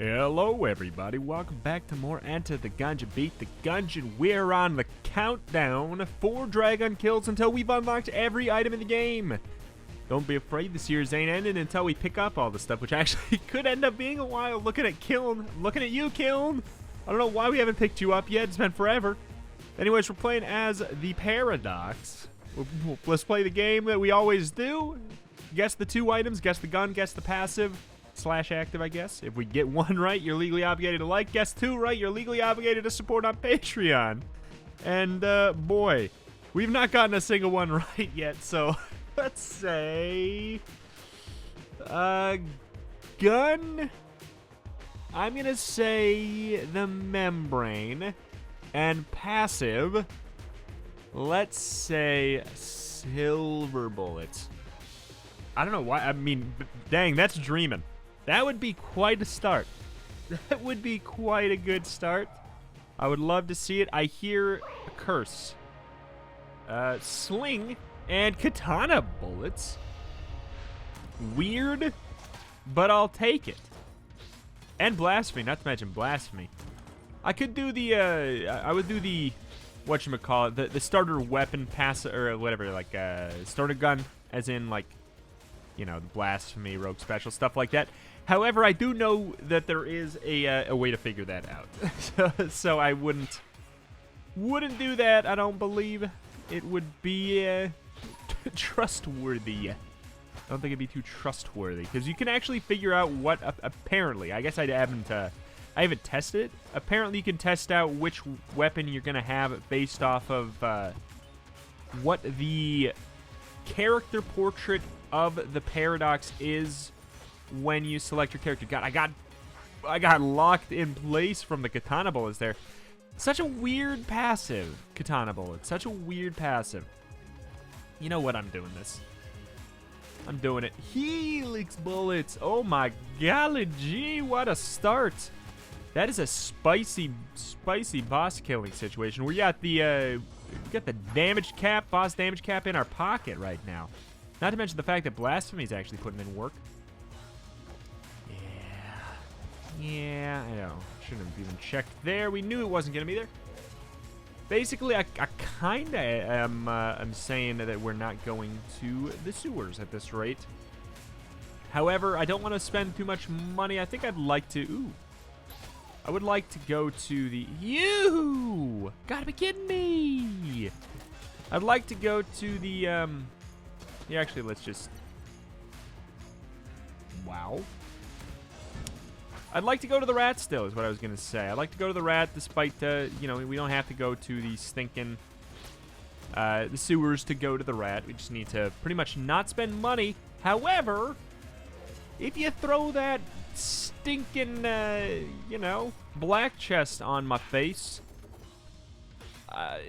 Hello everybody, welcome back to more Enter the Gungeon. Beat the Gungeon. We're on the countdown. 4 dragon kills until we've unlocked every item in the game. Don't be afraid, this year's ain't ending until we pick up all the stuff, which actually could end up being a while. Looking at you, Kiln. I don't know why we haven't picked you up yet, it's been forever. Anyways, we're playing as the Paradox. Let's play the game that we always do. Guess the 2 items, guess the gun, guess the passive. / active, I guess. If we get 1 right, you're legally obligated to like. Guess 2 right, you're legally obligated to support on Patreon. And, boy, we've not gotten a single one right yet, so let's say... gun? I'm gonna say the membrane. And passive, let's say silver bullets. I don't know why, I mean, dang, that's dreaming. That would be quite a start. That would be quite a good start. I would love to see it. I hear a curse. Sling and katana bullets. Weird, but I'll take it. And blasphemy, not to mention blasphemy. I could do the, I would do the, whatchamacallit, the starter weapon pass, or whatever, like, starter gun, as in, like, you know, the blasphemy, rogue special, stuff like that. However, I do know that there is a way to figure that out. so I wouldn't do that. I don't believe it would be trustworthy. I don't think it'd be too trustworthy because you can actually figure out what apparently. I guess I haven't tested it. Apparently, you can test out which weapon you're gonna have based off of what the character portrait of the Paradox is when you select your character. God, I got locked in place from the katana bullets there. Such a weird passive, katana bullet. Such a weird passive. You know what? I'm doing this. I'm doing it. Helix bullets. Oh my golly gee, what a start. That is a spicy boss killing situation. We got the damage cap, boss damage cap in our pocket right now. Not to mention the fact that Blasphemy is actually putting in work. Yeah, I know. Shouldn't have even checked there. We knew it wasn't going to be there. Basically, I kind of am saying that we're not going to the sewers at this rate. However, I don't want to spend too much money. I think I'd like to... Ooh. I would like to go to the... You! Gotta be kidding me! I'd like to go to the... Yeah, actually, let's just... Wow. I'd like to go to the rat still, is what I was going to say. I'd like to go to the rat despite, you know, we don't have to go to the stinking, the sewers to go to the rat. We just need to pretty much not spend money. However, if you throw that stinking, you know, black chest on my face, I'm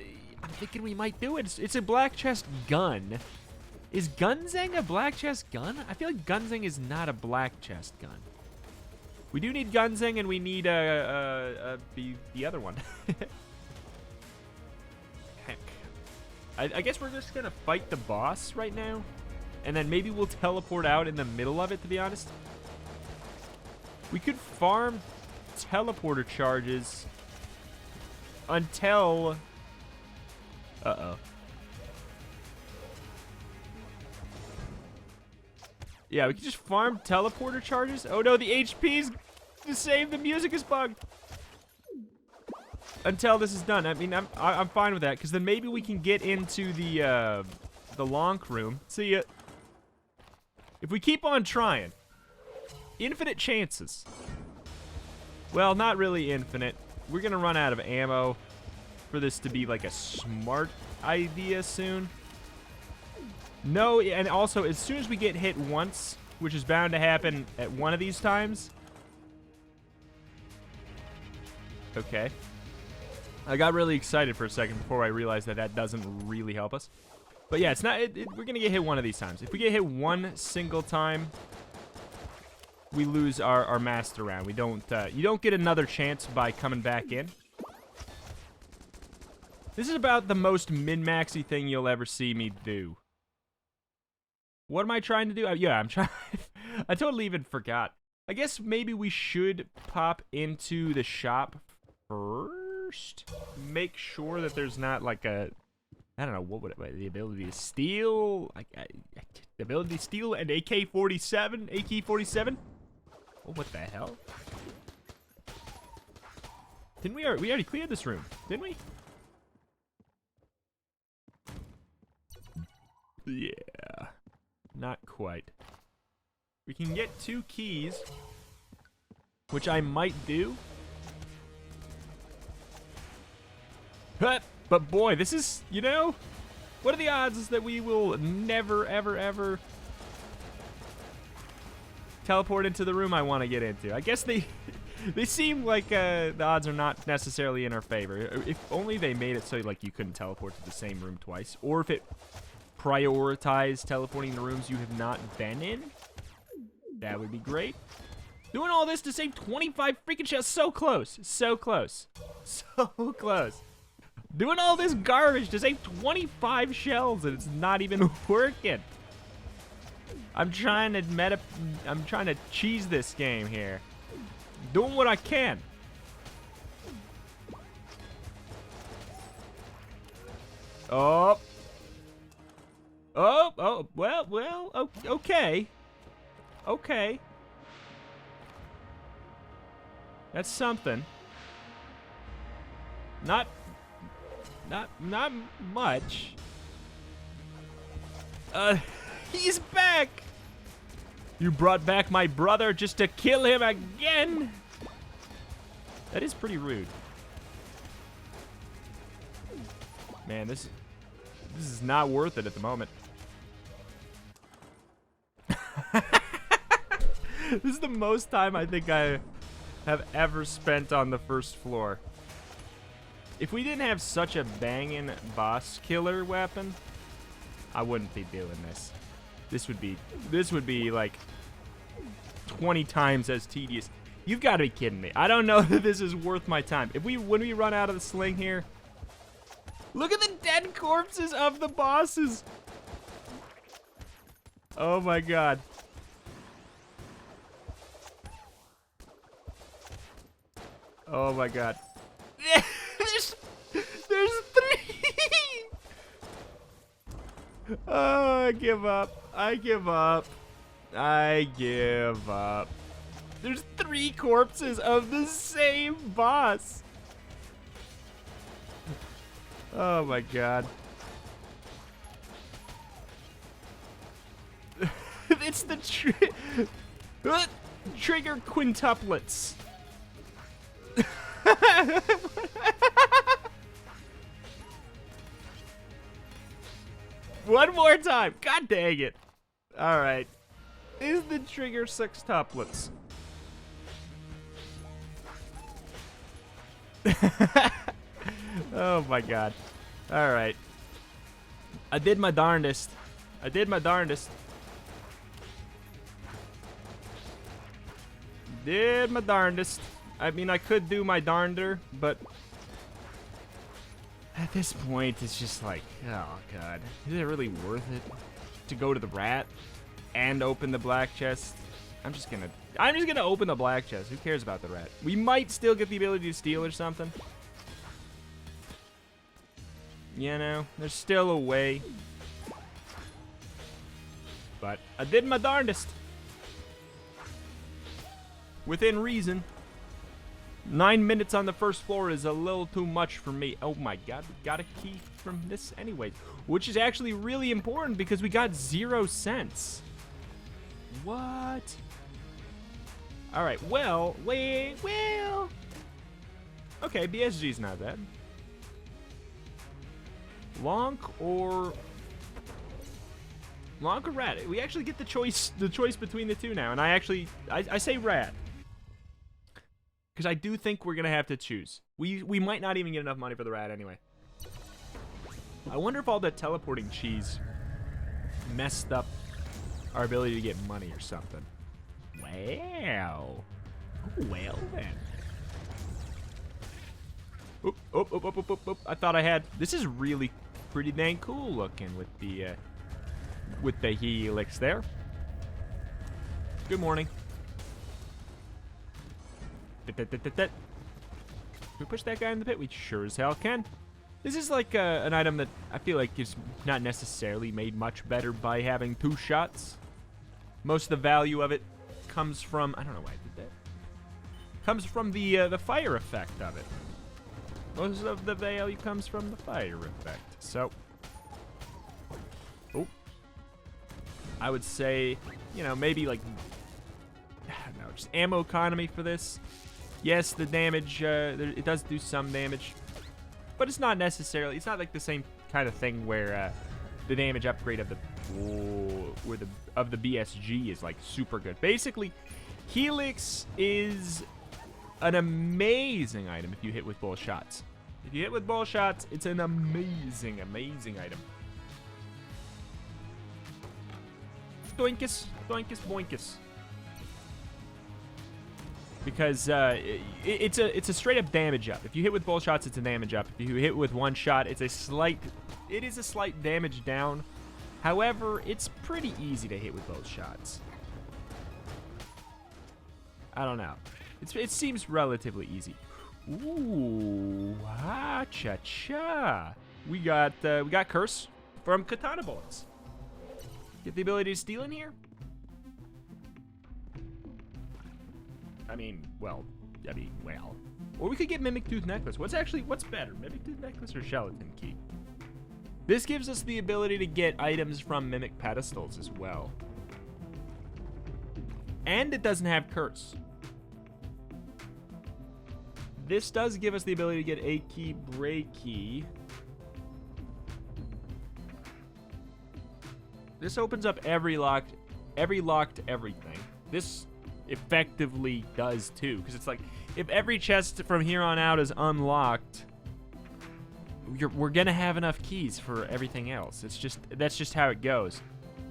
thinking we might do it. It's a black chest gun. Is Gunzang a black chest gun? I feel like Gunzang is not a black chest gun. We do need Gunzang, and we need the other one. Heck. I guess we're just gonna fight the boss right now, and then maybe we'll teleport out in the middle of it, to be honest. We could farm teleporter charges until... Uh-oh. Yeah, we can just farm teleporter charges. Oh no, the HP's the same. The music is bugged. Until this is done. I mean, I'm fine with that, because then maybe we can get into the Lonk room. See ya. If we keep on trying, infinite chances. Well, not really infinite. We're gonna run out of ammo for this to be like a smart idea soon. No, and also, as soon as we get hit once, which is bound to happen at one of these times... Okay. I got really excited for a second before I realized that that doesn't really help us. But yeah, it's not... we're going to get hit one of these times. If we get hit one single time, we lose our master round. We don't... you don't get another chance by coming back in. This is about the most min-maxy thing you'll ever see me do. What am I trying to do? Yeah, I'm trying... I totally even forgot. I guess maybe we should pop into the shop first. Make sure that there's not like a, I don't know, what would it be? The ability to steal? The ability to steal an AK-47? AK-47? Oh, what the hell? Didn't we already cleared this room, didn't we? Yeah. Not quite. We can get 2 keys, which I might do. But boy, this is, you know, what are the odds that we will never, ever, ever teleport into the room I want to get into? I guess they seem like the odds are not necessarily in our favor. If only they made it so like you couldn't teleport to the same room twice, or if it prioritized teleporting to rooms you have not been in, that would be great. Doing all this to save 25 freaking shells, so close, so close, so close. Doing all this garbage to save 25 shells and it's not even working. I'm trying to cheese this game here. Doing what I can. Oh. Oh, well, okay. Okay. That's something. Not much. He's back! You brought back my brother just to kill him again? That is pretty rude. Man, this is not worth it at the moment. This is the most time I think I have ever spent on the first floor. If we didn't have such a banging boss killer weapon, I wouldn't be doing this. This would be like 20 times as tedious. You've got to be kidding me. I don't know that this is worth my time. When we run out of the sling here, look at the dead corpses of the bosses. Oh my god. Oh my god. There's 3! Oh, I give up. I give up. I give up. There's 3 corpses of the same boss. Oh my god. It's the trigger quintuplets. One more time. God dang it. All right. Is the trigger sextuplets? Oh my god. All right. I did my darndest. I did my darndest. Did my darndest. I mean, I could do my darnder, but at this point, it's just like, oh god, is it really worth it to go to the rat and open the black chest? I'm just gonna open the black chest. Who cares about the rat? We might still get the ability to steal or something. You know, there's still a way. But I did my darndest. Within reason. 9 minutes on the first floor is a little too much for me. Oh my god, we got a key from this anyway. Which is actually really important because we got 0 cents. What? Alright, well. Okay, BSG's not bad. Lonk or rat? We actually get the choice between the two now, and I say rat. Because I do think we're gonna have to choose. We might not even get enough money for the rat anyway. I wonder if all that teleporting cheese messed up our ability to get money or something. Wow. Well then. Oop. I thought I had. This is really pretty dang cool looking with the helix there. Good morning. Can we push that guy in the pit? We sure as hell can. This is like an item that I feel like is not necessarily made much better by having 2 shots. Most of the value of it comes from, I don't know why I did that. Comes from the fire effect of it. Most of the value comes from the fire effect. So, oh, I would say, you know, maybe like, I don't know, just ammo economy for this. Yes, the damage, it does do some damage, but it's not necessarily, it's not like the same kind of thing where the damage upgrade of the BSG is like super good. Basically, Helix is an amazing item if you hit with both shots. If you hit with both shots, it's an amazing, amazing item. Doinkus, doinkus, boinkus. Because it's a straight up damage up. If you hit with both shots, it's a damage up. If you hit with one shot, it is a slight damage down. However, it's pretty easy to hit with both shots. I don't know. It seems relatively easy. Ooh, cha-cha. We got Curse from Katana Bullets. Get the ability to steal in here? I mean, well. Or we could get Mimic Tooth Necklace. What's better, Mimic Tooth Necklace or Skeleton Key? This gives us the ability to get items from Mimic Pedestals as well. And it doesn't have Curse. This does give us the ability to get a key, break key. This opens up every locked everything. This effectively does too, because it's like if every chest from here on out is unlocked, we're gonna have enough keys for everything else. That's just how it goes.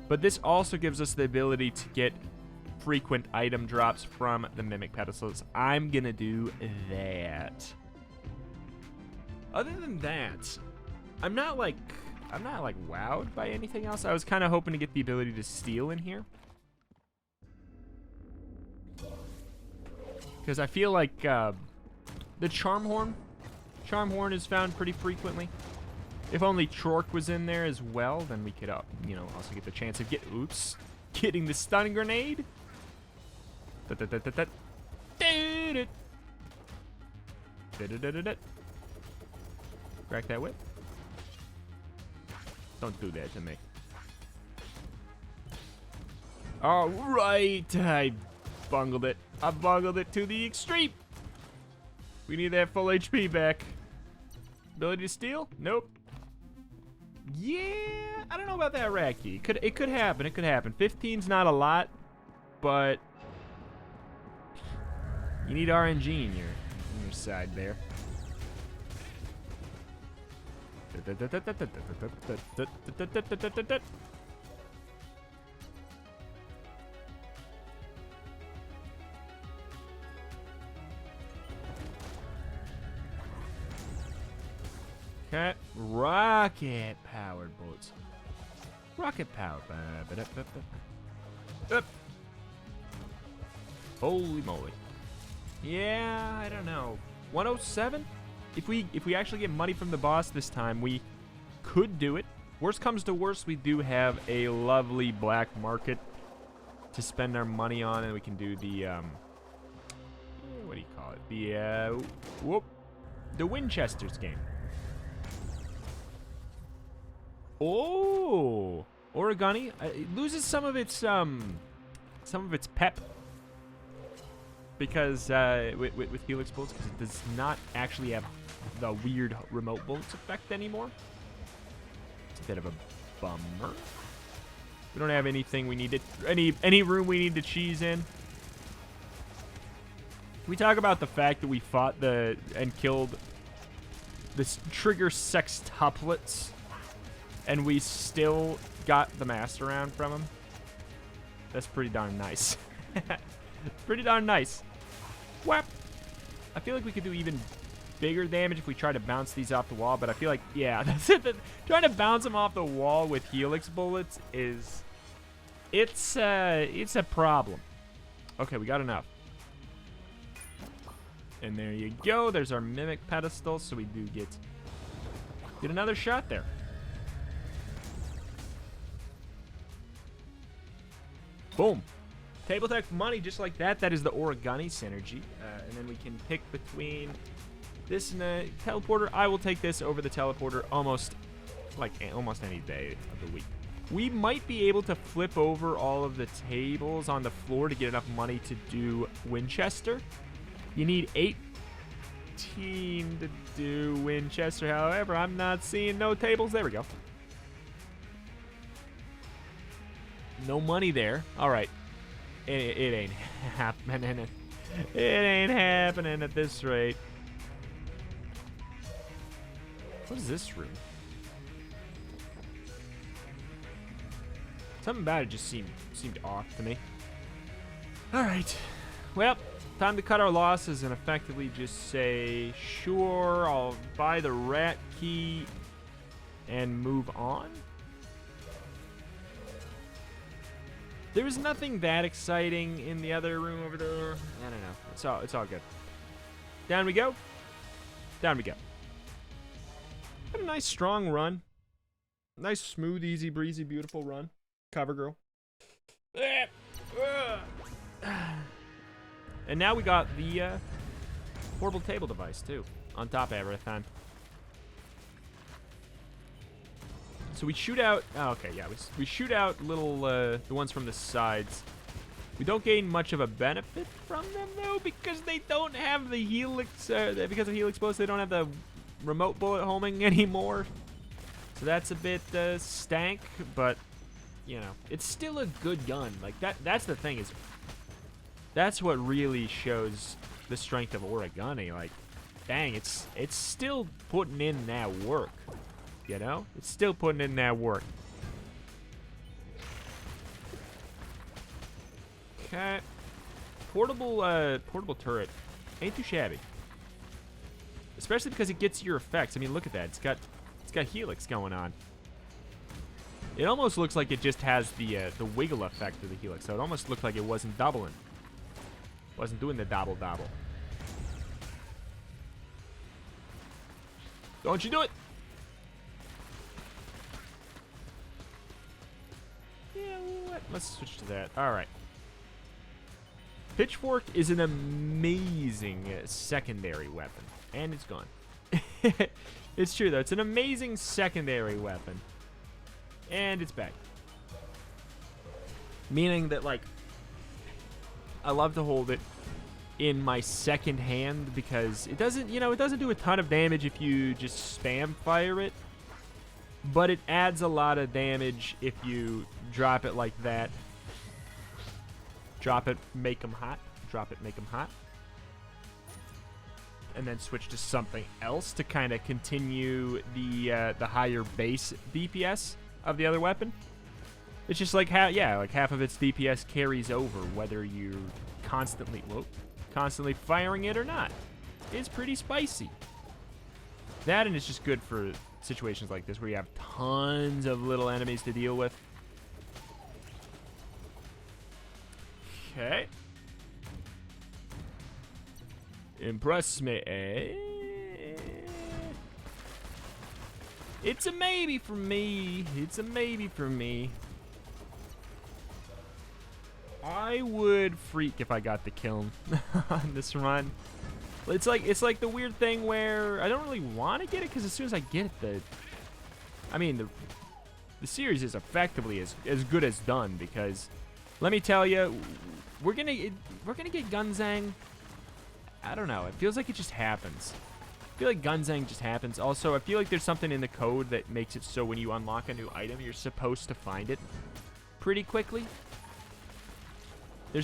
But this also gives us the ability to get frequent item drops from the Mimic Pedestals. I'm gonna do that. Other than that, I'm not like wowed by anything else. I was kind of hoping to get the ability to steal in here, because I feel like the Charm Horn is found pretty frequently. If only Chork was in there as well, then we could, you know, also get the chance of getting the stun grenade. Crack that whip. Don't do that to me. All right, I bungled it. I bungled it to the extreme. We need that full HP back. Ability to steal? Nope. Yeah, I don't know about that rat key. It could happen. It could happen. 15's not a lot, but you need RNG in your side there. Okay, rocket powered bullets. Rocket power. Holy moly. Yeah, I don't know. 107? If we actually get money from the boss this time, we could do it. Worst comes to worst, we do have a lovely black market to spend our money on, and we can do the what do you call it? The Winchester's game. Oh, Origami. It loses some of its pep because with Helix bullets, because it does not actually have the weird remote bullets effect anymore. It's a bit of a bummer. We don't have anything we need to any room we need to cheese in. Can we talk about the fact that we fought and killed this trigger sextuplets, and we still got the master round from him? That's pretty darn nice. Pretty darn nice. Whap! I feel like we could do even bigger damage if we try to bounce these off the wall, but I feel like, yeah, that's it. Trying to bounce them off the wall with Helix bullets it's a problem. Okay, we got enough. And there you go. There's our mimic pedestal, so we do get another shot there. Boom. Table tech money just like that. That is the Origami synergy. And then we can pick between this and a teleporter. I will take this over the teleporter almost any day of the week. We might be able to flip over all of the tables on the floor to get enough money to do Winchester. You need 18 to do Winchester. However, I'm not seeing no tables. There we go. No money there. All right. It ain't happening. It ain't happening at this rate. What is this room? Something about it just seemed off to me. All right. Well, time to cut our losses and effectively just say, sure, I'll buy the rat key and move on. There was nothing that exciting in the other room over there. I don't know. It's all good. Down we go. Down we go. Had a nice strong run. Nice, smooth, easy, breezy, beautiful run. Cover girl. And now we got the portable table device too, on top of everything. So we shoot out. Oh, okay, yeah, we shoot out little the ones from the sides. We don't gain much of a benefit from them though, because they don't have the helix. Because of helix bullets, they don't have the remote bullet homing anymore. So that's a bit stank, but you know, it's still a good gun. Like that's the thing, is that's what really shows the strength of Origami. Like, dang, it's still putting in that work. You know, it's still putting in that work. Okay, portable turret ain't too shabby, especially because it gets your effects. I mean, look at that. It's got helix going on. It almost looks like it just has the wiggle effect of the helix, so it almost looked like it wasn't doubling. Wasn't doing the double. Don't you do it! Yeah, what? Let's switch to that. All right. Pitchfork is an amazing secondary weapon, and it's gone. It's true though. It's an amazing secondary weapon, and it's back. Meaning that, like, I love to hold it in my second hand because it doesn't, you know, it doesn't do a ton of damage if you just spam fire it, but it adds a lot of damage if you drop it like that. Drop it, make them hot. Drop it, make them hot. And then switch to something else to kind of continue the higher base DPS of the other weapon. It's just like half of its DPS carries over whether you're constantly firing it or not. It's pretty spicy. That, and it's just good for situations like this where you have tons of little enemies to deal with. Okay. Impress me, eh? It's a maybe for me. It's a maybe for me. I would freak if I got the kill on this run. It's like the weird thing where I don't really want to get it, because as soon as I get it, the series is effectively as good as done, because let me tell you, we're gonna get Gunzang. I don't know. It feels like it just happens. I feel like Gunzang just happens. Also, I feel like there's something in the code that makes it so when you unlock a new item, you're supposed to find it pretty quickly. There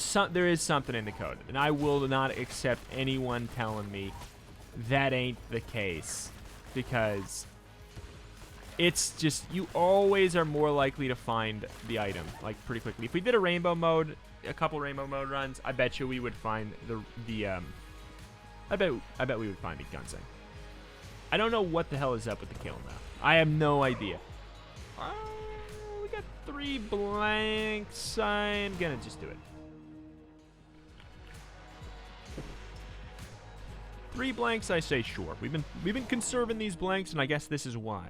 is something in the code, and I will not accept anyone telling me that ain't the case, because it's just, you always are more likely to find the item like pretty quickly. If we did a rainbow mode, a couple rainbow mode runs, I bet you we would find I bet we would find the Gunzang. I don't know what the hell is up with the kill now. I have no idea. We got 3 blanks. I'm gonna just do it. 3 blanks, I say sure. We've been conserving these blanks, and I guess this is why.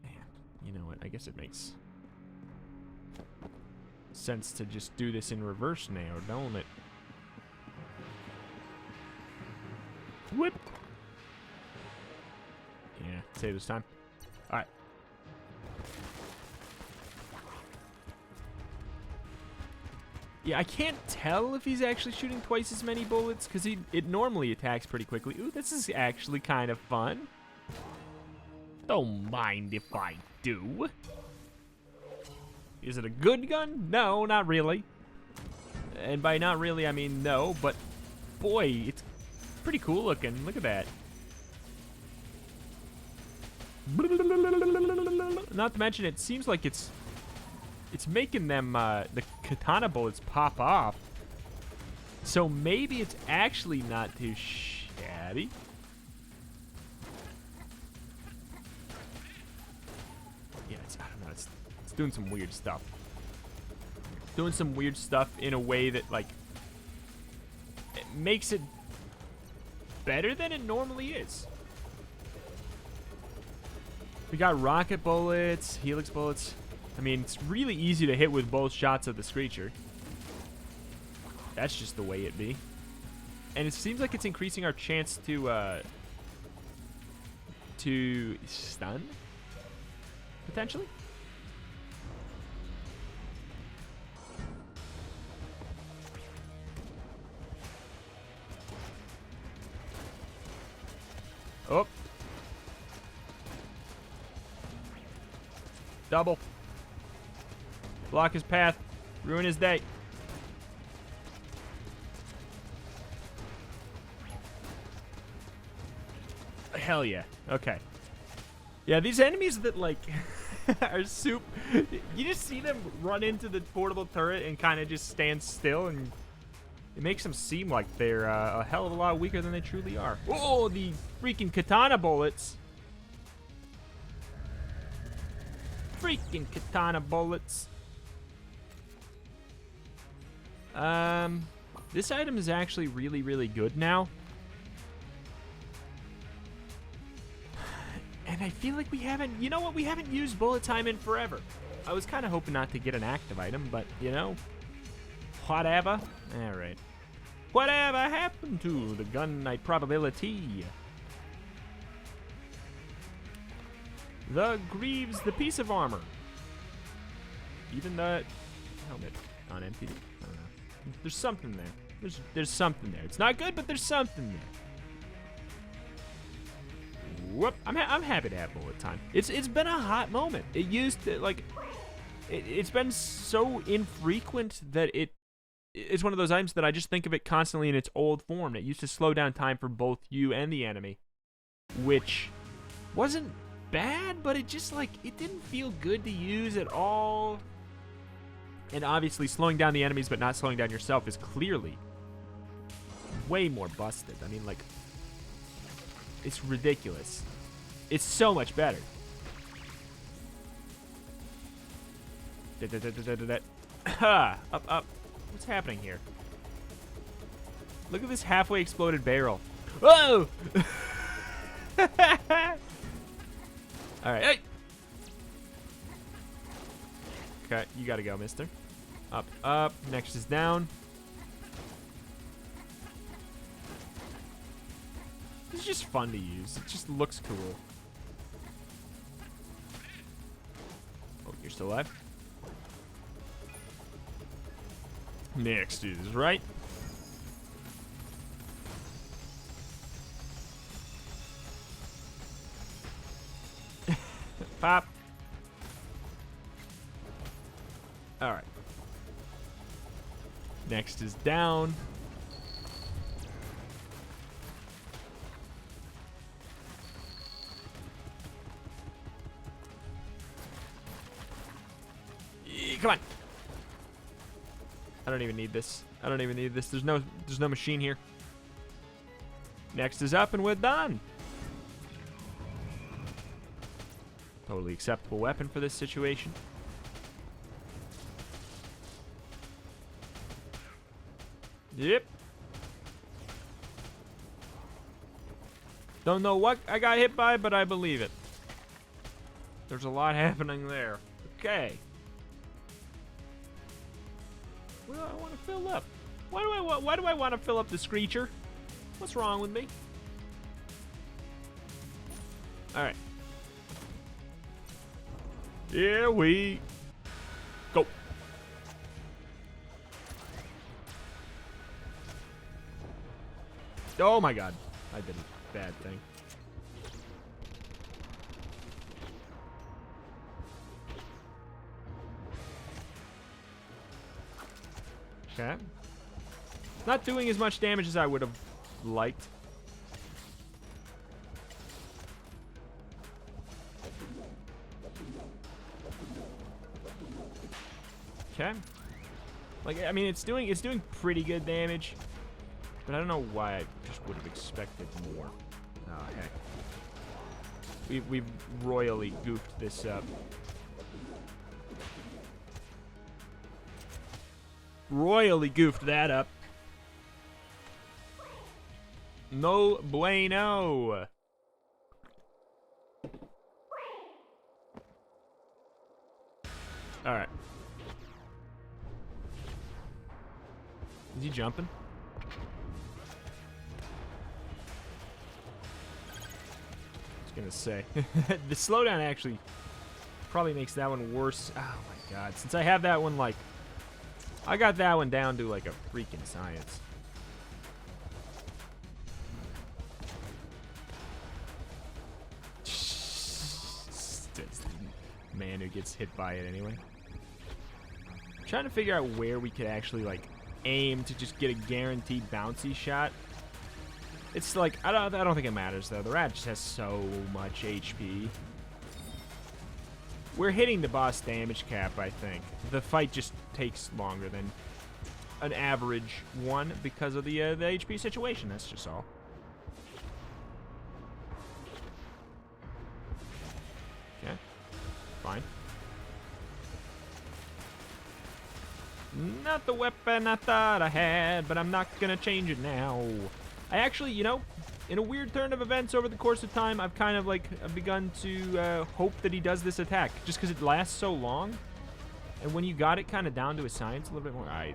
Man, you know what? I guess it makes sense to just do this in reverse now, don't it? Whip. Yeah, save this time. All right. Yeah, I can't tell if he's actually shooting twice as many bullets, because it normally attacks pretty quickly. Ooh, this is actually kind of fun. Don't mind if I do. Is it a good gun? No, not really. And by not really, I mean no, but boy, it's pretty cool looking. Look at that. Not to mention, it seems like it's making them, the katana bullets pop off. So maybe it's actually not too shabby. Yeah, I don't know, it's doing some weird stuff. Doing some weird stuff in a way that, like, it makes it better than it normally is. We got rocket bullets, helix bullets. I mean, it's really easy to hit with both shots of the Screecher. That's just the way it be. And it seems like it's increasing our chance to stun, potentially. Oh. Double. Block his path. Ruin his day. Hell yeah. Okay. Yeah, these enemies that, like, are soup. You just see them run into the portable turret and kind of just stand still, and it makes them seem like they're a hell of a lot weaker than they truly are. Oh, the freaking katana bullets. Freaking katana bullets. This item is actually really, really good now. And I feel like we haven't, you know what, we haven't used bullet time in forever. I was kind of hoping not to get an active item, but, you know, whatever. All right. Whatever happened to the gun knight probability? The greaves, the piece of armor. Even the helmet on empty. I don't know. There's something there. There's something there. It's not good, but there's something there. Whoop! I'm happy to have bullet time. It's been a hot moment. It used to, like, it's been so infrequent that it's one of those items that I just think of it constantly in its old form. It used to slow down time for both you and the enemy, which wasn't bad, but it just, like, it didn't feel good to use at all. And obviously slowing down the enemies but not slowing down yourself is clearly way more busted. I mean, like, it's ridiculous. It's so much better. Up, up. What's happening here? Look at this halfway exploded barrel. Whoa! Alright, hey! Okay, you gotta go, mister. Up, up. Next is down. It's just fun to use. It just looks cool. Oh, you're still alive? Next is right. Pop. Alright. Next is down. Come on. I don't even need this. I don't even need this. There's no machine here. Next is up and we're done. Totally acceptable weapon for this situation. Yep. Don't know what I got hit by, but I believe it. There's a lot happening there. Okay. What do I want to fill up? Why do I want to fill up the Screecher? What's wrong with me? All right. Here we go. Oh my God. I did a bad thing. Okay. Not doing as much damage as I would have liked. Okay. Like, I mean, it's doing pretty good damage, but I don't know why I just would have expected more. Oh, heck. We've royally goofed this up. Royally goofed that up. No bueno. All right. Is he jumping? I was gonna say. The slowdown actually probably makes that one worse. Oh my God. Since I have that one, like, I got that one down to like a freaking science. Man who gets hit by it anyway. I'm trying to figure out where we could actually like aim to just get a guaranteed bouncy shot. It's like I don't think it matters though. The rat just has so much HP. We're hitting the boss damage cap, I think. The fight just takes longer than an average one because of the HP situation. That's just all. Okay. Fine. Not the weapon I thought I had, but I'm not gonna change it now. I actually, you know, in a weird turn of events over the course of time, I've kind of like begun to hope that he does this attack, just because it lasts so long. And when you got it kind of down to a science a little bit more, I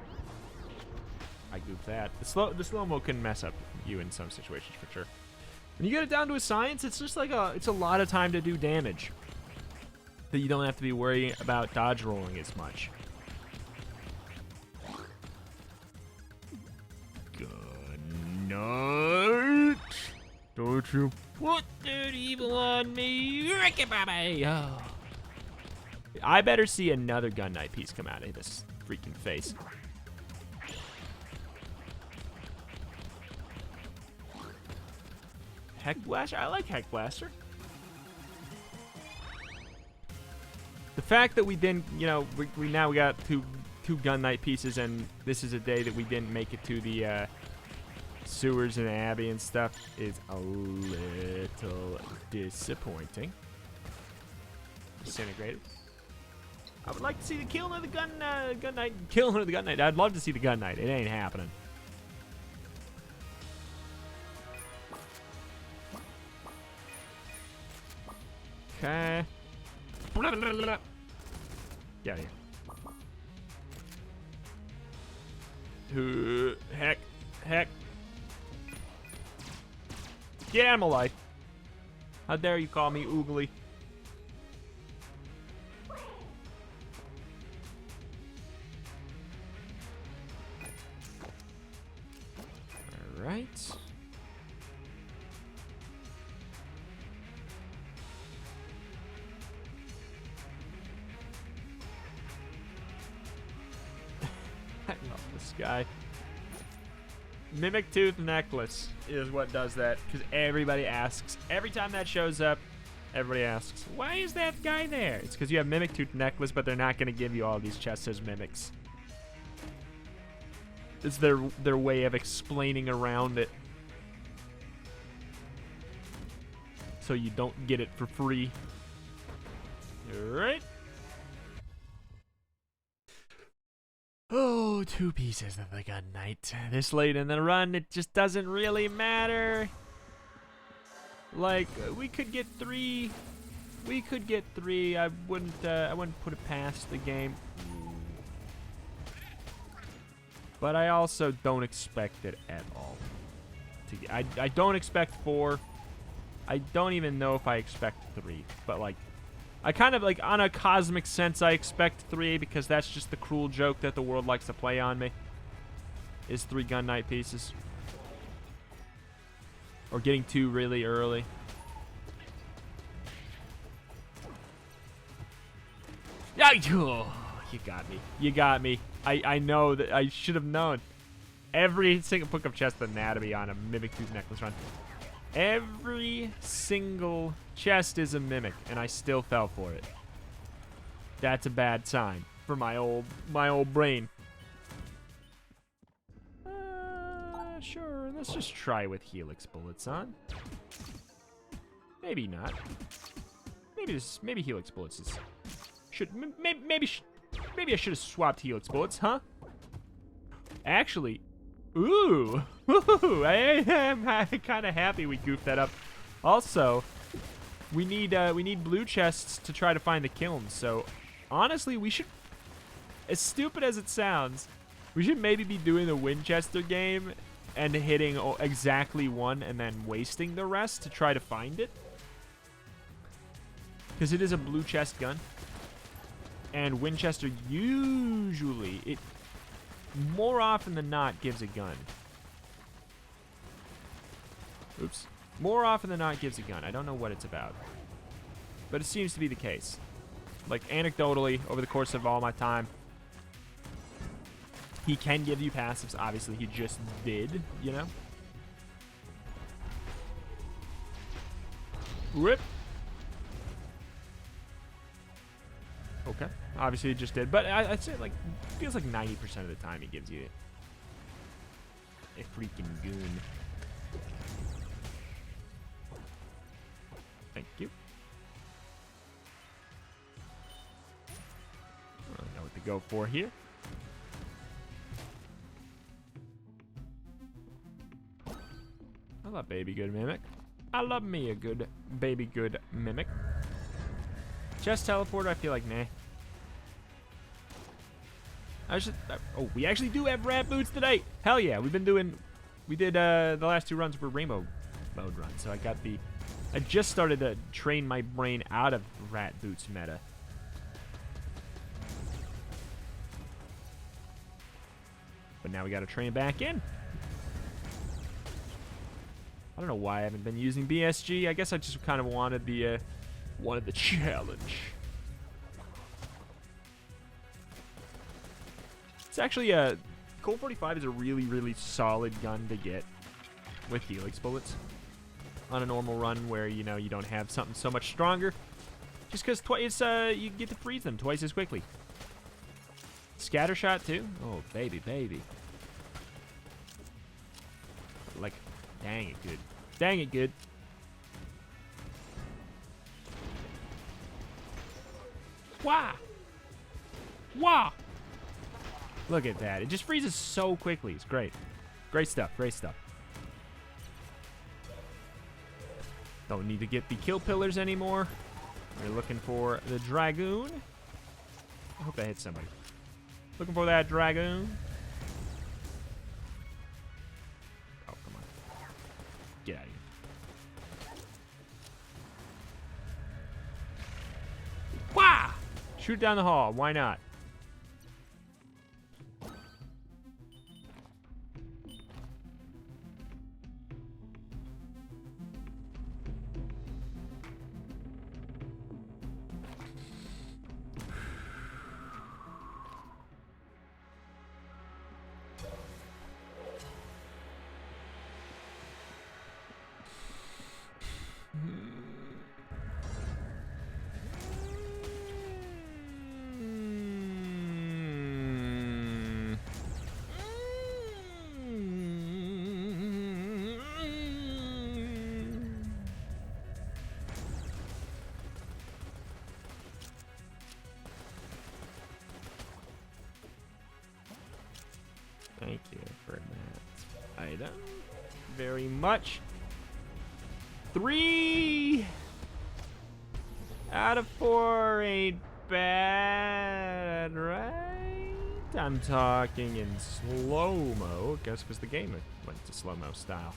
goofed that. The slow-mo can mess up you in some situations for sure. When you get it down to a science, it's just like it's a lot of time to do damage. That you don't have to be worrying about dodge rolling as much. Good night. Don't you put that evil on me, Ricky Bobby. Oh. I better see another Gun Knight piece come out of this freaking face. Heck Blaster? I like Heck Blaster. The fact that we didn't, you know, we now got two Gun Knight pieces, and this is a day that we didn't make it to the sewers and Abbey and stuff is a little disappointing. Disintegrated. I would like to see the killing of the Gun Knight. Killing of the Gun Knight. I'd love to see the Gun Knight. It ain't happening. Okay. Get out of here. Heck. Get animal life. How dare you call me oogly? Alright. I love this guy. Mimic Tooth Necklace is what does that, because everybody asks. Every time that shows up, everybody asks, why is that guy there? It's because you have Mimic Tooth Necklace, but they're not going to give you all these chests as mimics. It's their way of explaining around it. So you don't get it for free. Alright. Oh, 2 pieces of the Gun Knight. This late in the run, it just doesn't really matter. Like, we could get 3. We could get 3. I wouldn't put it past the game. But I also don't expect it at all. I don't expect 4. I don't even know if I expect 3. But, like, I kind of, like, on a cosmic sense, I expect 3 because that's just the cruel joke that the world likes to play on me. Is 3 Gun Knight pieces. Or getting 2 really early. Yeah, oh, you got me. You got me. I know that I should have known. Every single pick up chest anatomy on a Mimic Tooth Necklace run. Every single chest is a Mimic, and I still fell for it. That's a bad sign for my old brain. Sure, let's just try with Helix bullets on. Maybe not. Maybe Helix bullets is maybe I should have swapped Helix bullets, huh? Actually, ooh, I'm kind of happy we goofed that up. Also, we need blue chests to try to find the kilns. So, honestly, we should, as stupid as it sounds, we should maybe be doing the Winchester game and hitting exactly 1 and then wasting the rest to try to find it. Because it is a blue chest gun. And Winchester usually, it more often than not gives a gun. Oops. More often than not gives a gun. I don't know what it's about. But it seems to be the case. Like, anecdotally, over the course of all my time, he can give you passives. Obviously, he just did, you know? Rip. Okay. Obviously, he just did. But I'd say, like, feels like 90% of the time he gives you a freaking goon. Thank you. I don't know what to go for here. I love Baby Good Mimic. I love me a good Baby Good Mimic. Chest teleporter, I feel like, nah. Oh, we actually do have rat boots today. Hell yeah, we did the last 2 runs were rainbow mode runs. So I just started to train my brain out of rat boots meta. But now we got to train back in. I don't know why I haven't been using BSG. I guess I just kind of wanted the challenge. It's actually Colt 45 is a really, really solid gun to get with Helix bullets on a normal run where, you know, you don't have something so much stronger. Just because you get to freeze them twice as quickly. Scatter shot too? Oh, baby, baby. Like, dang it good. Dang it good. Wah! Wah! Look at that. It just freezes so quickly. It's great. Great stuff. Great stuff. Don't need to get the kill pillars anymore. We're looking for the Dragoon. I hope I hit somebody. Looking for that Dragoon. Oh, come on. Get out of here. Wah! Shoot down the hall. Why not? Thank you for that item very much. 3 out of 4 ain't bad, right? I'm talking in slow-mo. Guess because the game went to slow-mo style.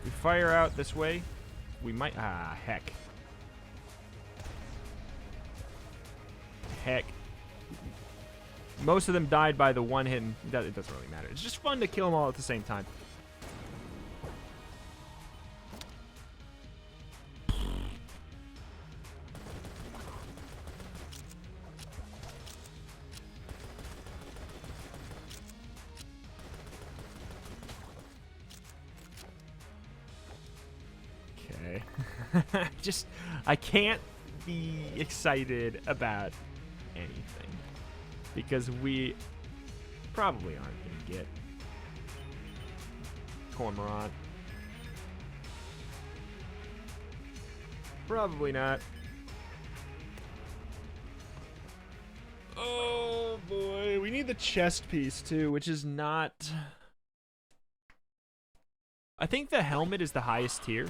We fire out this way. We might... Ah, heck. Heck. Most of them died by the one hit, and it doesn't really matter. It's just fun to kill them all at the same time. Okay. I can't be excited about anything. Because we probably aren't going to get Cormorant. Probably not. Oh boy, we need the chest piece too, which is not... I think the helmet is the highest tier.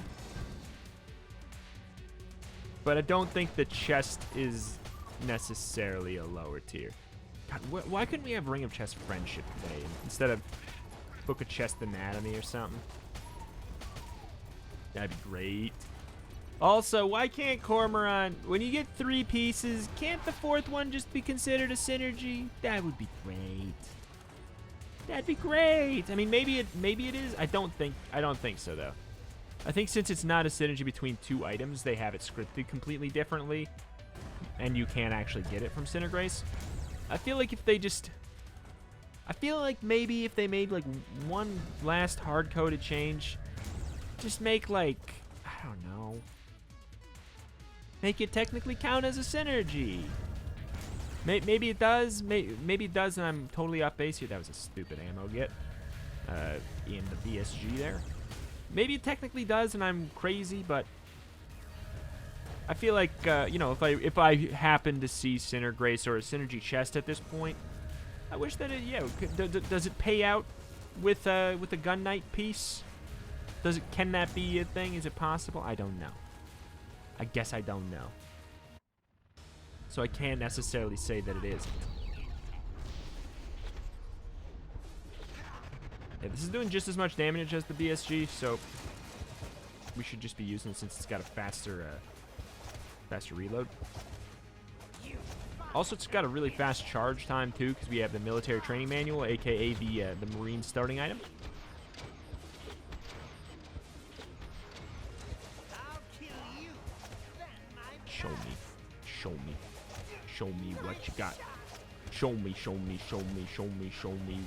But I don't think the chest is necessarily a lower tier. God, why couldn't we have Ring of Chest Friendship today instead of Book of Chest Anatomy or something? That'd be great. Also, why can't Cormorant, when you get 3 pieces, can't the 4th one just be considered a synergy? That would be great. That'd be great. I mean, maybe it is. I don't think so though. I think since it's not a synergy between 2 items, they have it scripted completely differently, and you can't actually get it from Sinnergrace. I feel like if they just... I feel like maybe if they made, like, one last hard-coded change, just make, like... I don't know. Make it technically count as a synergy. Maybe it does. Maybe it does, and I'm totally off base here. That was a stupid ammo get in the BSG there. Maybe it technically does, and I'm crazy, but... I feel like, you know, if I happen to see Sinnergrace or a Synergy chest at this point, I wish that it, yeah, does it pay out with a Gun Knight piece? Can that be a thing? Is it possible? I don't know. I guess I don't know. So I can't necessarily say that it is. Yeah, this is doing just as much damage as the BSG, so we should just be using it since it's got a faster reload. Also, it's got a really fast charge time too, because we have the military training manual, aka the Marine starting item. Show me what you got. Show me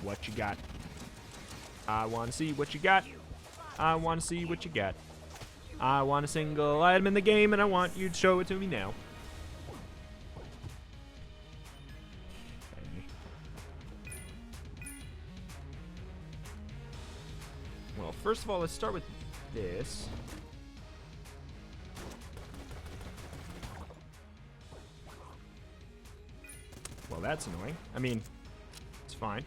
what you got. I want to see what you got. I want to see what you got. I want a single item in the game, and I want you to show it to me now. Okay. Well, first of all, let's start with this. Well, that's annoying. I mean, it's fine.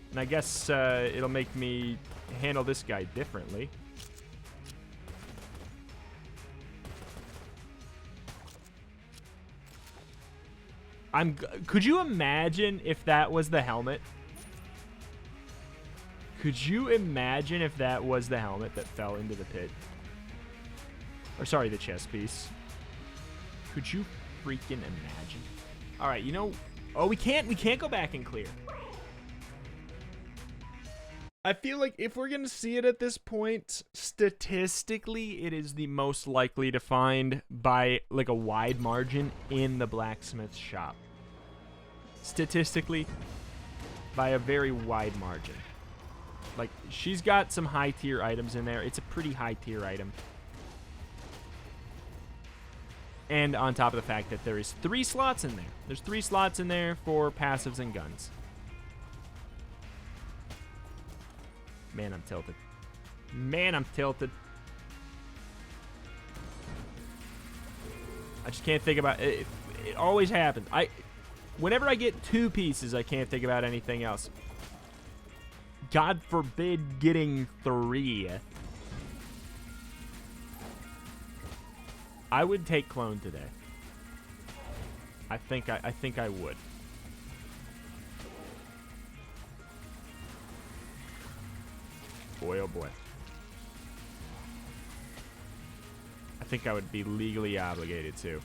And I guess it'll make me handle this guy differently. Could you imagine if that was the helmet? Could you imagine if that was the helmet that fell into the pit? Or sorry, the chest piece. Could you freaking imagine? All right, you know, oh, we can't go back and clear. I feel like if we're gonna see it at this point, statistically, it is the most likely to find by like a wide margin in the blacksmith shop. Statistically, by a very wide margin. Like, she's got some high tier items in there. It's a pretty high tier item. And on top of the fact that there is 3 slots in there. There's 3 slots in there for passives and guns. Man, I'm tilted. Man, I'm tilted. I just can't think about it. It always happens. Whenever I get 2 pieces, I can't think about anything else. God forbid getting 3. I would take clone today. I think I would. Boy, oh boy. I think I would be legally obligated to.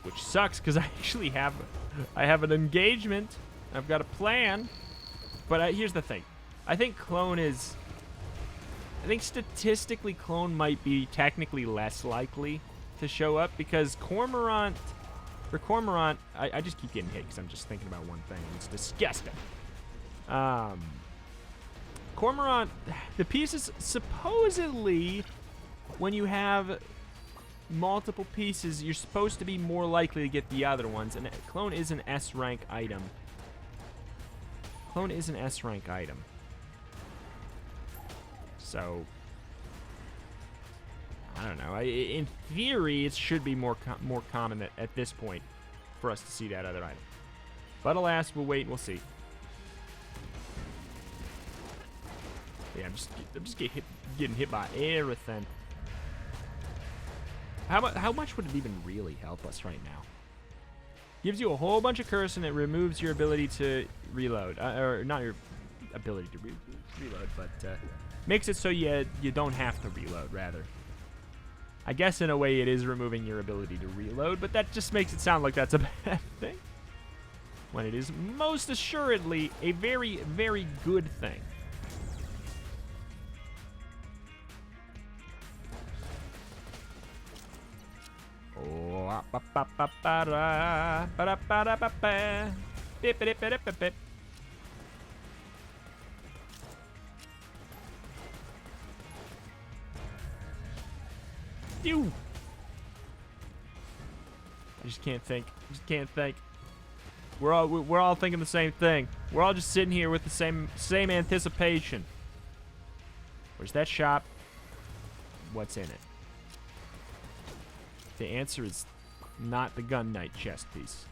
Which sucks, because I actually have an engagement. I've got a plan. But here's the thing. I think statistically clone might be technically less likely to show up, because Cormorant, I just keep getting hit because I'm just thinking about one thing. It's disgusting. Cormorant, the pieces, supposedly, when you have multiple pieces, you're supposed to be more likely to get the other ones, and clone is an S rank item. Clone is an S rank item. So, I don't know. In theory, it should be more common at this point for us to see that other item. But alas, we'll wait and we'll see. Yeah, I'm just getting hit by everything. How much would it even really help us right now? Gives you a whole bunch of curse, and it removes your ability to reload. Or not your ability to reload, but makes it so you don't have to reload, rather. I guess in a way it is removing your ability to reload, but that just makes it sound like that's a bad thing. When it is most assuredly a very, very good thing. You. I just can't think. We're all thinking the same thing. We're all just sitting here with the same anticipation. Where's that shop? What's in it? The answer is not the GUNKNIGHT chest piece.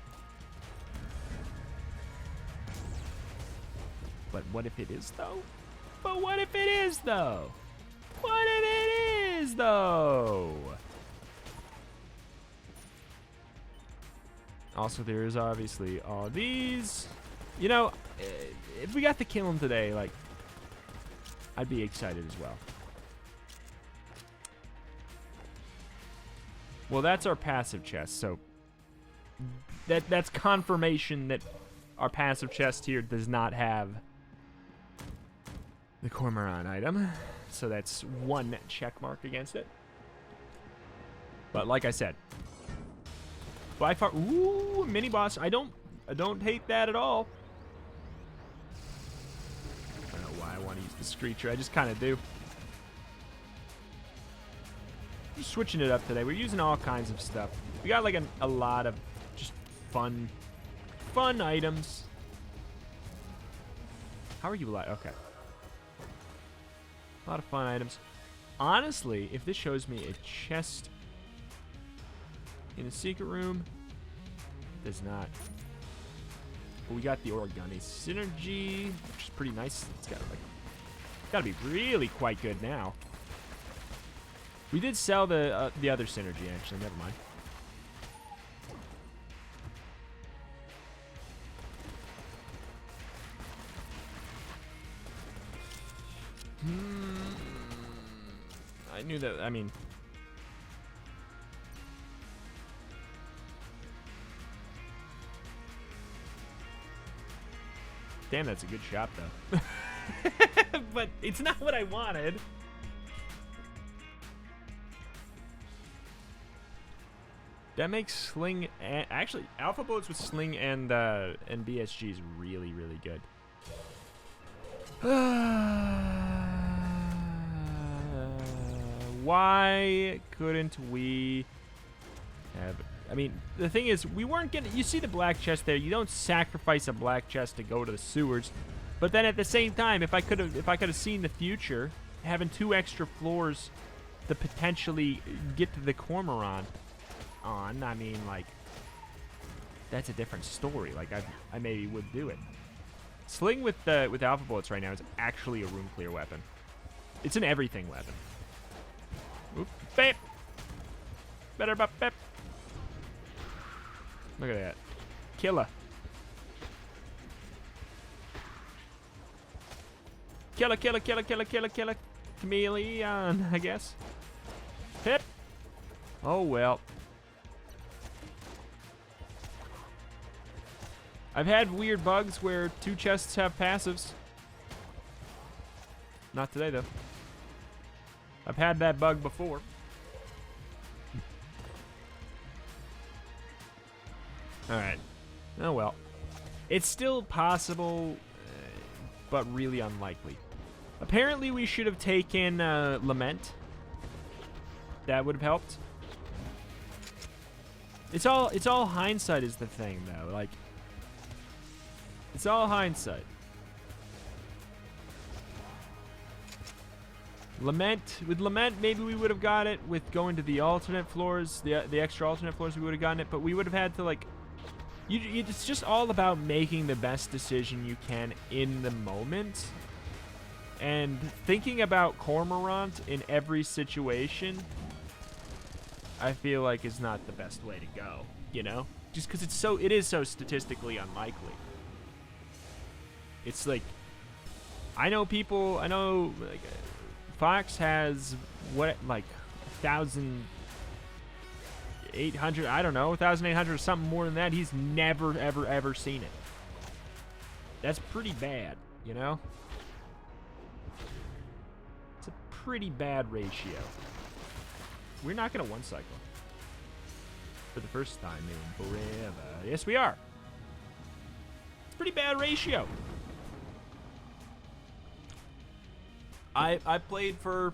But what if it is, though? What if it is, though? Also, there is obviously all these. You know, if we got to kill him today, like, I'd be excited as well. Well, that's our passive chest, so that's confirmation that our passive chest here does not have the Cormorant item. So that's 1 check mark against it. But like I said, by far, ooh, mini boss. I don't hate that at all. I don't know why I want to use the Screecher. I just kind of do. We're switching it up today. We're using all kinds of stuff. We got like a lot of just fun items. How are you like? Okay. A lot of fun items. Honestly, if this shows me a chest in a secret room, it does not. But we got the Organi Synergy, which is pretty nice. It's got to be really quite good now. We did sell the other synergy, actually. Never mind. I knew that. I mean, damn, that's a good shot, though. But it's not what I wanted. That makes Sling and actually Alpha Boats with Sling and BSG is really, really good. Why couldn't we have? I mean, the thing is, we weren't getting. You see the black chest there. You don't sacrifice a black chest to go to the sewers. But then at the same time, if I could have seen the future, having 2 extra floors to potentially get to the Cormorant, on, I mean, like, that's a different story. Like, I maybe would do it. Sling with alpha bullets right now is actually a room clear weapon. It's an everything weapon. Oop, bap. Better bap, bap. Look at that. Killer. Killer, killer, killer, killer, killer, killer. Chameleon, I guess. Hip. Oh, well. I've had weird bugs where 2 chests have passives. Not today, though. I've had that bug before. Alright. Oh, well. It's still possible, but really unlikely. Apparently, we should have taken Lament. That would have helped. It's all hindsight is the thing, though. Like, it's all hindsight. With Lament, maybe we would have got it. With going to the alternate floors, the extra alternate floors, we would have gotten it. But we would have had to, like, it's just all about making the best decision you can in the moment. And thinking about Cormorant in every situation, I feel like is not the best way to go, you know? Just because it is so statistically unlikely. It's like, I know like, Fox has, what, like, 1,800, I don't know, 1,800 or something more than that. He's never, ever, ever seen it. That's pretty bad, you know? It's a pretty bad ratio. We're not going to one cycle. For the first time in forever. Yes, we are. It's a pretty bad ratio. I played for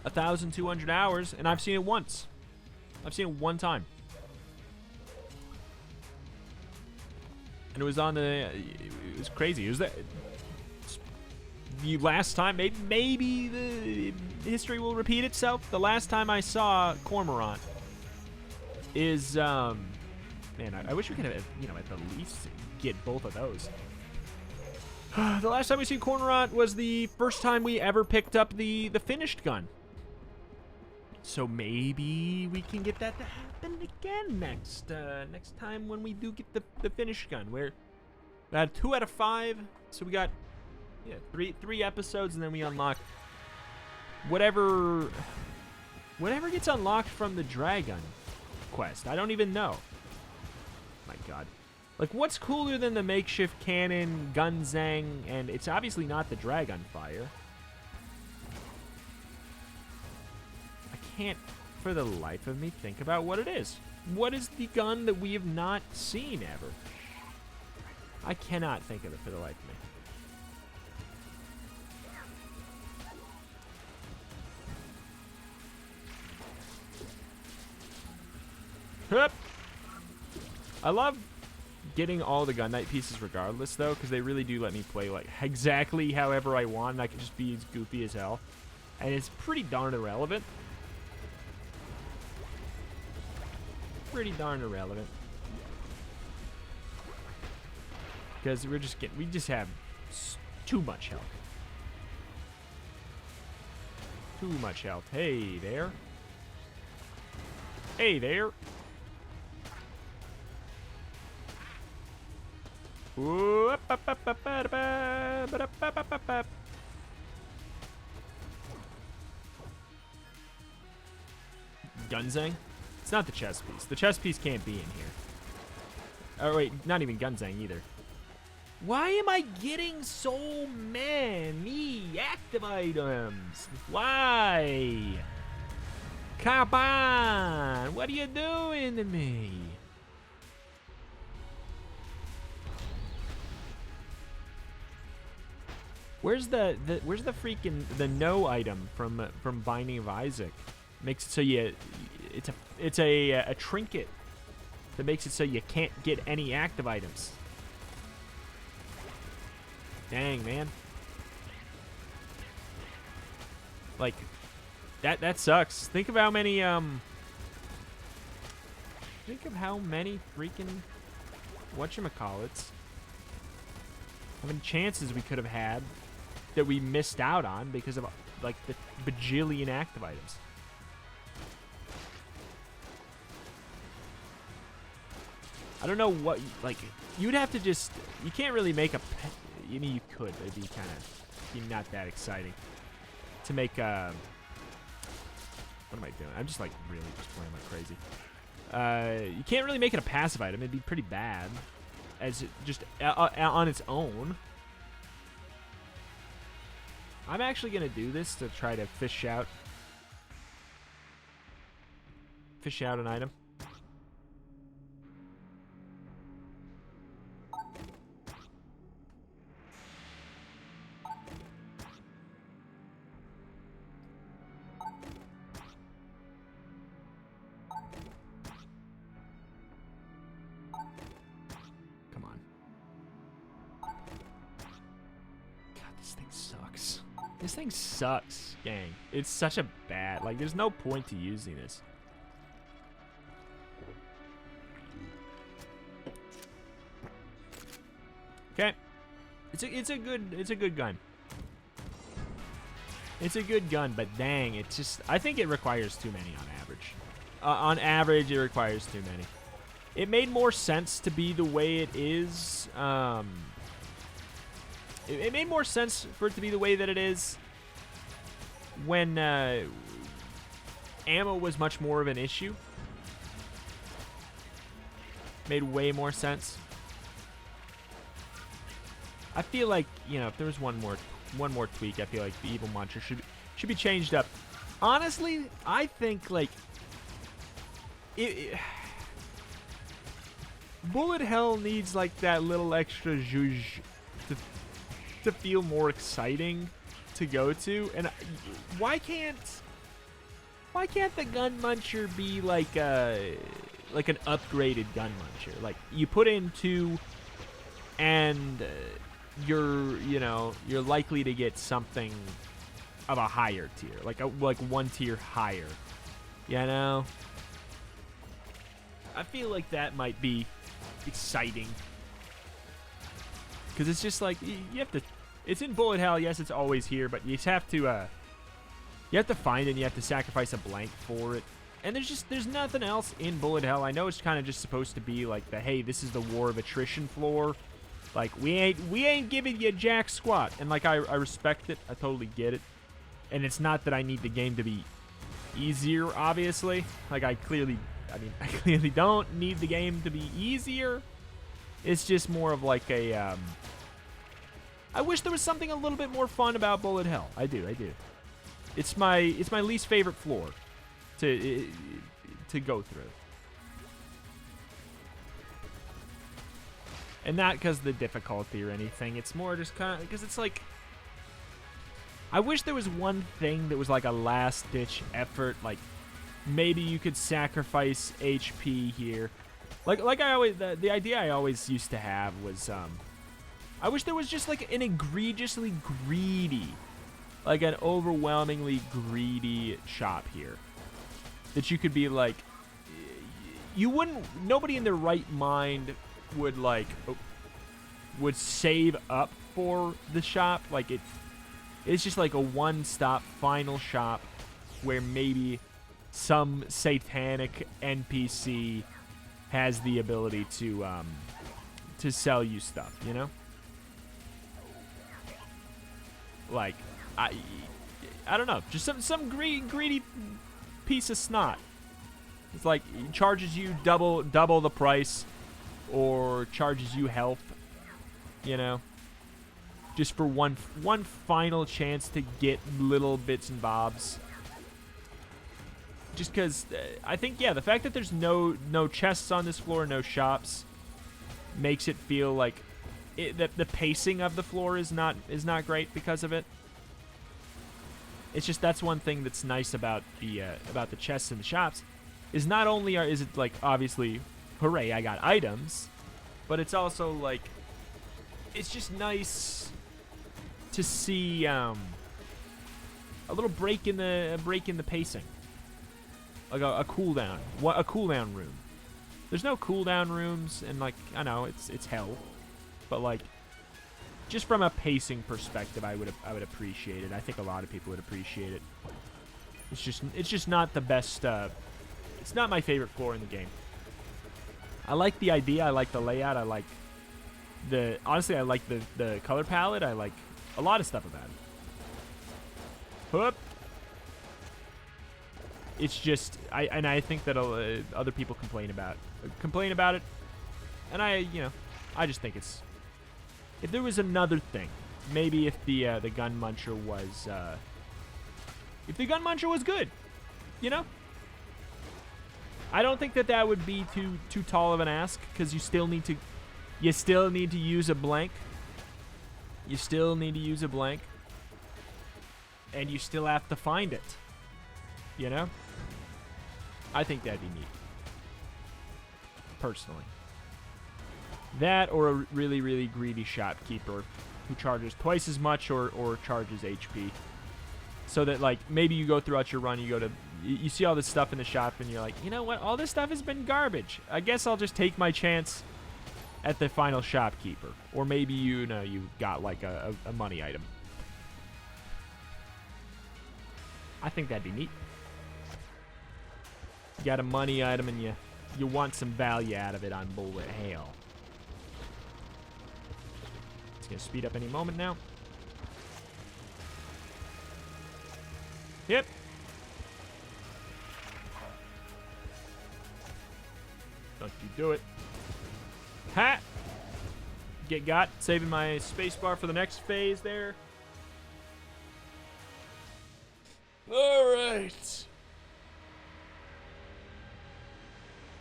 1,200 hours, and I've seen it once. I've seen it one time. And it was on the... It was crazy. It was the last time... Maybe the history will repeat itself. The last time I saw Cormorant is... man, I wish we could have, you know, at the least get both of those. The last time we seen Cormorant was the first time we ever picked up the finished gun. So maybe we can get that to happen again next time when we do get the finished gun. We're at 2 out of 5, so we got three episodes, and then we unlock whatever gets unlocked from the Dragon quest. I don't even know. My God. Like, what's cooler than the makeshift cannon, Gunzang, and it's obviously not the Dragon Fire. I can't, for the life of me, think about what it is. What is the gun that we have not seen ever? I cannot think of it for the life of me. Hup. I love getting all the Gun Knight pieces regardless, though, because they really do let me play, like, exactly however I want, and I can just be as goofy as hell. And it's pretty darn irrelevant. Pretty darn irrelevant. Because we just have too much health. Too much health. Hey there. Hey there. Gunzang? It's not the chess piece. The chess piece can't be in here. Oh, wait, not even Gunzang either. Why am I getting so many active items? Why? Come on! What are you doing to me? Where's the freaking no item from Binding of Isaac? Makes it so it's a trinket that makes it so you can't get any active items. Dang, man. Like, that sucks. Think of how many think of how many freaking whatchamacallits, how many chances we could have had that we missed out on because of like the bajillion active items. I don't know what, like, you'd have to just, you can't really make a, you mean, you could, but it'd be kind of, not that exciting to make a, what am I doing? I'm just like really just playing like crazy. You can't really make it a passive item. It'd be pretty bad as it just on its own. I'm actually going to do this to try to fish out an item. This thing sucks, gang. It's such a bad, like, there's no point to using this. Okay. It's a good gun. It's a good gun, but dang, it's just, I think it requires too many on average. On average, it requires too many. It made more sense to be the way it is, it made more sense for it to be the way that it is when ammo was much more of an issue. Made way more sense. I feel like, you know, if there was one more tweak, I feel like the evil muncher should be changed up. Honestly, I think like Bullet Hell needs like that little extra zhuzh to feel more exciting to go to. And why can't the gun muncher be like an upgraded gun muncher? Like you put in 2 and you're likely to get something of a higher tier, like 1 tier higher, you know? I feel like that might be exciting. Because it's just like, you have to, it's in Bullet Hell, yes, it's always here, but you have to, you have to find it and you have to sacrifice a blank for it. And there's nothing else in Bullet Hell. I know it's kind of just supposed to be like the, hey, this is the war of attrition floor. Like, we ain't giving you jack squat. And like, I respect it. I totally get it. And it's not that I need the game to be easier, obviously. Like, I clearly don't need the game to be easier. It's just more of like a, I wish there was something a little bit more fun about Bullet Hell. I do. It's my least favorite floor to go through. And not because of the difficulty or anything. It's more just kind of because it's like, I wish there was one thing that was like a last-ditch effort. Like, maybe you could sacrifice HP here. Like I always, the idea I always used to have was, I wish there was just like an egregiously greedy, like an overwhelmingly greedy shop here. That you could be like, you wouldn't, nobody in their right mind would like, would save up for the shop. Like it's just like a one-stop final shop where maybe some satanic NPC has the ability to sell you stuff, you know? Like, I don't know, just some greedy piece of snot. It's like, it charges you double the price, or charges you health, you know? Just for one final chance to get little bits and bobs. Just because I think, yeah, the fact that there's no chests on this floor, no shops, makes it feel like the pacing of the floor is not great because of it. It's just, that's one thing that's nice about the chests and the shops, is not only is it like, obviously, hooray, I got items, but it's also like, it's just nice to see a little break in the pacing. Like a cooldown room. There's no cooldown rooms, and like I know it's hell, but like just from a pacing perspective, I would appreciate it. I think a lot of people would appreciate it. It's just not the best. It's not my favorite floor in the game. I like the idea. I like the layout. I like honestly, I like the color palette. I like a lot of stuff about it. Whoop. It's just I think that other people complain about it, and I just think it's, if there was another thing, maybe if the gun muncher was good, you know. I don't think that would be too tall of an ask, because you still need to use a blank. You still need to use a blank, and you still have to find it. You know? I think that'd be neat. Personally. That, or a really, really greedy shopkeeper who charges twice as much or charges HP. So that, like, maybe you go throughout your run, you see all this stuff in the shop, and you're like, you know what? All this stuff has been garbage. I guess I'll just take my chance at the final shopkeeper. Or maybe, you got, like, a money item. I think that'd be neat. You got a money item, and you want some value out of it on bullet hell. It's going to speed up any moment now. Yep. Don't you do it. Ha! Get got. Saving my spacebar for the next phase there. Alright.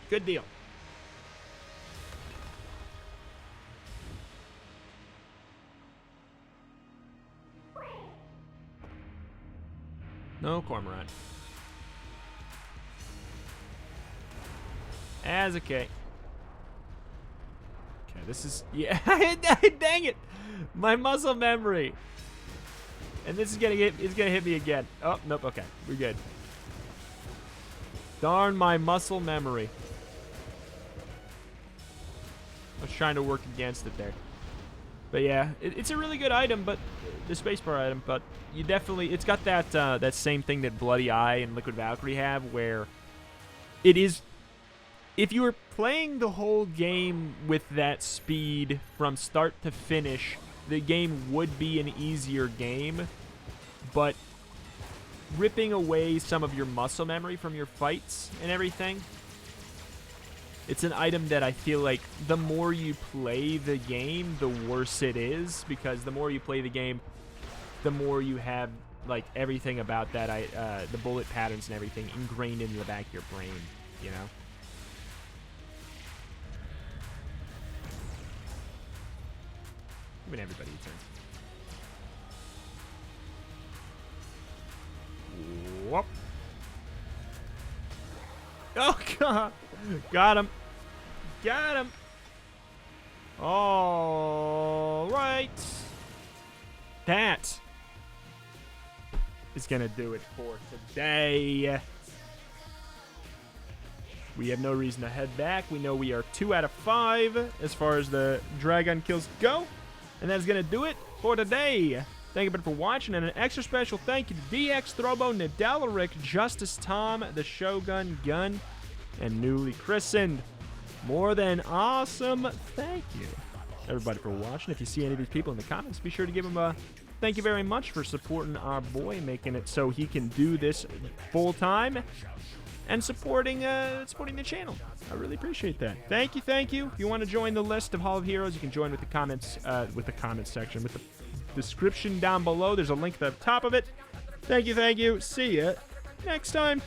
Good deal. No cormorant. As okay. Okay, this is, yeah. Dang it! My muscle memory. And this is gonna hit me again. Oh, nope. Okay, we're good. Darn my muscle memory. I was trying to work against it there. But yeah, it's a really good item, but the spacebar item, but you definitely, it's got that that same thing that Bloody Eye and Liquid Valkyrie have, where it is, if you were playing the whole game with that speed from start to finish, the game would be an easier game, but ripping away some of your muscle memory from your fights and everything, it's an item that I feel like the more you play the game, the worse it is, because the more you play the game, the more you have, like, everything about that, the bullet patterns and everything ingrained in the back of your brain, you know? Giving everybody a turn. Whoop. Oh, God. Got him. Got him. All right. That is going to do it for today. We have no reason to head back. We know we are 2 out of 5 as far as the dragon kills go. And that's going to do it for today. Thank you for watching, and an extra special thank you to DX, Throwbo, Nydeleric, JusticeTom, the Shogun Gun, and newly christened MoreThanAwesome. Thank you, everybody, for watching. If you see any of these people in the comments, be sure to give them a thank you very much for supporting our boy, making it so he can do this full time, and supporting the channel. I really appreciate that. Thank you, thank you. If you want to join the list of Hall of Heroes, you can join with the comments, section, with the description down below. There's a link at the top of it. Thank you, thank you. See ya next time.